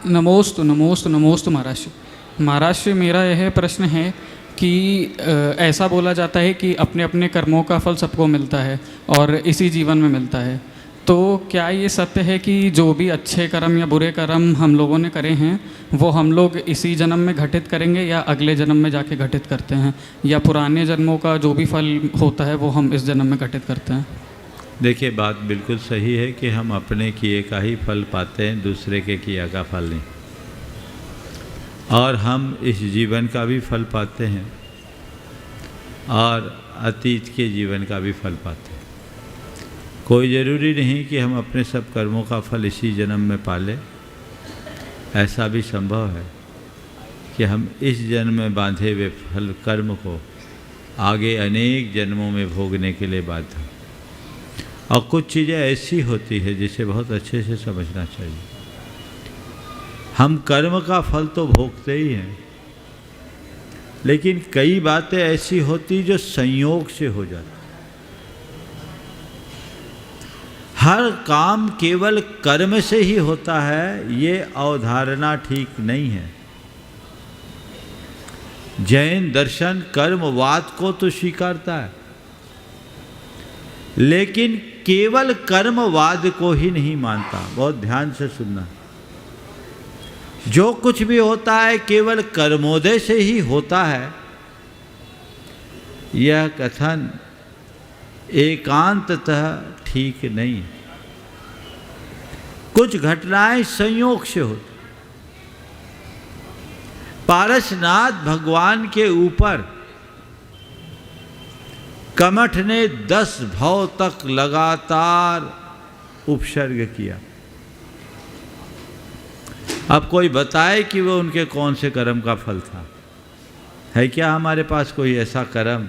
नमोस्तु नमोस्तु नमोस्तु महाराज। महाराज, मेरा यह प्रश्न है कि ऐसा बोला जाता है कि अपने अपने कर्मों का फल सबको मिलता है और इसी जीवन में मिलता है, तो क्या ये सत्य है कि जो भी अच्छे कर्म या बुरे कर्म हम लोगों ने करे हैं वो हम लोग इसी जन्म में घटित करेंगे या अगले जन्म में जाके घटित करते हैं, या पुराने जन्मों का जो भी फल होता है वो हम इस जन्म में घटित करते हैं? देखिए, बात बिल्कुल सही है कि हम अपने किए का ही फल पाते हैं, दूसरे के किया का फल नहीं। और हम इस जीवन का भी फल पाते हैं और अतीत के जीवन का भी फल पाते हैं। कोई ज़रूरी नहीं कि हम अपने सब कर्मों का फल इसी जन्म में पालें। ऐसा भी संभव है कि हम इस जन्म में बांधे हुए फल कर्म को आगे अनेक जन्मों में भोगने के लिए बाध्य हैं। और कुछ चीज़ें ऐसी होती है जिसे बहुत अच्छे से समझना चाहिए। हम कर्म का फल तो भोगते ही हैं, लेकिन कई बातें ऐसी होती जो संयोग से हो जाती। हर काम केवल कर्म से ही होता है, ये अवधारणा ठीक नहीं है। जैन दर्शन कर्मवाद को तो स्वीकारता है, लेकिन केवल कर्मवाद को ही नहीं मानता। बहुत ध्यान से सुनना। जो कुछ भी होता है केवल कर्मोदय से ही होता है, यह कथन एकांततः ठीक नहीं। कुछ घटनाएं संयोग से होती। पारसनाथ भगवान के ऊपर कमठ ने 10 भव तक लगातार उपसर्ग किया। अब कोई बताए कि वो उनके कौन से कर्म का फल था? है क्या हमारे पास कोई ऐसा कर्म?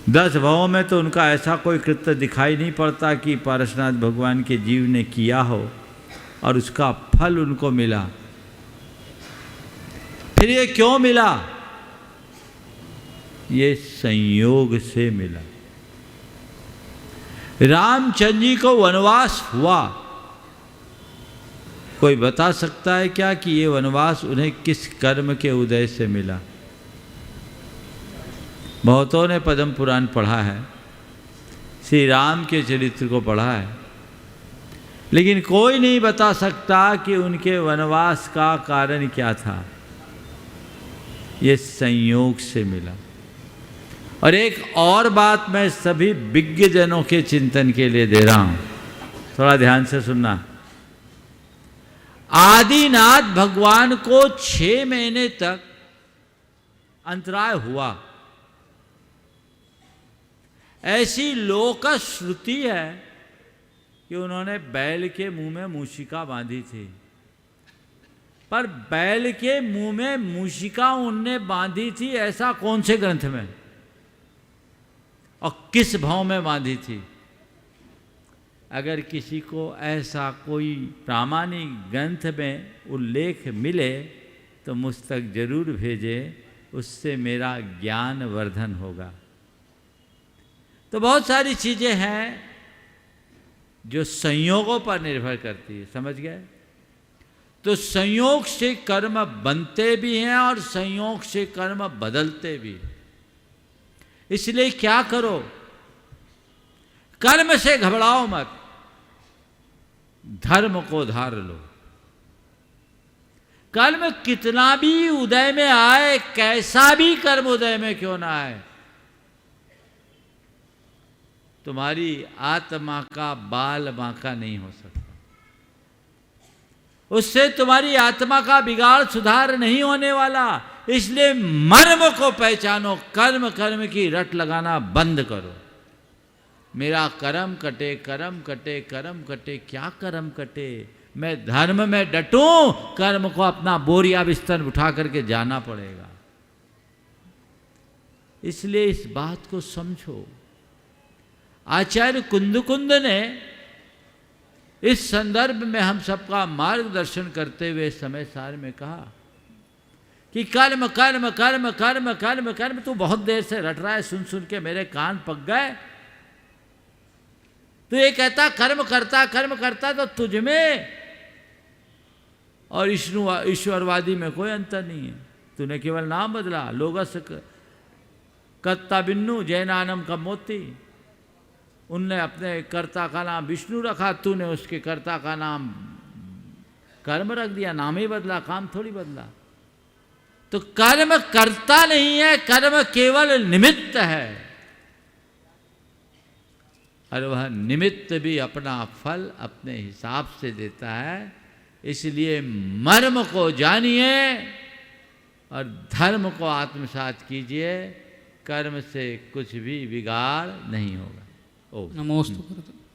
10 भवों में तो उनका ऐसा कोई कृत्य दिखाई नहीं पड़ता कि पारसनाथ भगवान के जीव ने किया हो और उसका फल उनको मिला। फिर ये क्यों मिला? ये संयोग से मिला। रामचंद्र जी को वनवास हुआ। कोई बता सकता है क्या कि ये वनवास उन्हें किस कर्म के उदय से मिला? बहुतों ने पद्म पुराण पढ़ा है, श्री राम के चरित्र को पढ़ा है, लेकिन कोई नहीं बता सकता कि उनके वनवास का कारण क्या था। ये संयोग से मिला। और एक और बात मैं सभी विज्ञजनों के चिंतन के लिए दे रहा हूं, थोड़ा ध्यान से सुनना। आदिनाथ भगवान को 6 महीने तक अंतराय हुआ। ऐसी लोक श्रुति है कि उन्होंने बैल के मुंह में मूषिका बांधी थी, पर बैल के मुंह में मूषिका उनने बांधी थी ऐसा कौन से ग्रंथ में और किस भाव में बांधी थी? अगर किसी को ऐसा कोई प्रामाणिक ग्रंथ में उल्लेख मिले तो मुझ तक जरूर भेजे, उससे मेरा ज्ञान वर्धन होगा। तो बहुत सारी चीज़ें हैं जो संयोगों पर निर्भर करती है, समझ गए? तो संयोग से कर्म बनते भी हैं और संयोग से कर्म बदलते भी। इसलिए क्या करो? कर्म से घबराओ मत, धर्म को धार लो। कर्म कितना भी उदय में आए, कैसा भी कर्म उदय में क्यों ना आए, तुम्हारी आत्मा का बाल बांका नहीं हो सकता। उससे तुम्हारी आत्मा का बिगाड़ सुधार नहीं होने वाला। इसलिए मर्म को पहचानो, कर्म कर्म की रट लगाना बंद करो। मेरा कर्म कटे, कर्म कटे, कर्म कटे, क्या कर्म कटे? मैं धर्म में डटूं, कर्म को अपना बोरिया बिस्तर उठा करके जाना पड़ेगा। इसलिए इस बात को समझो। आचार्य कुंदकुंद ने इस संदर्भ में हम सबका मार्गदर्शन करते हुए समय सार में कहा कि कर्म कर्म कर्म कर्म कर्म कर्म। तू बहुत देर से रट रहा है, सुन सुन के मेरे कान पक गए। तो ये कहता कर्म करता तो तुझ में और ईश्वरवादी में कोई अंतर नहीं है। तूने केवल नाम बदला, लोगस कत्ता बिन्नू जैनानम का मोती, उनने अपने कर्ता का नाम विष्णु रखा, तूने उसके कर्ता का नाम कर्म रख दिया, नाम ही बदला, काम थोड़ी बदला। तो कर्म करता नहीं है, कर्म केवल निमित्त है, और वह निमित्त भी अपना फल अपने हिसाब से देता है। इसलिए मर्म को जानिए और धर्म को आत्मसात कीजिए, कर्म से कुछ भी बिगाड़ नहीं होगा। ओ नमोस्तु गुरुदेव।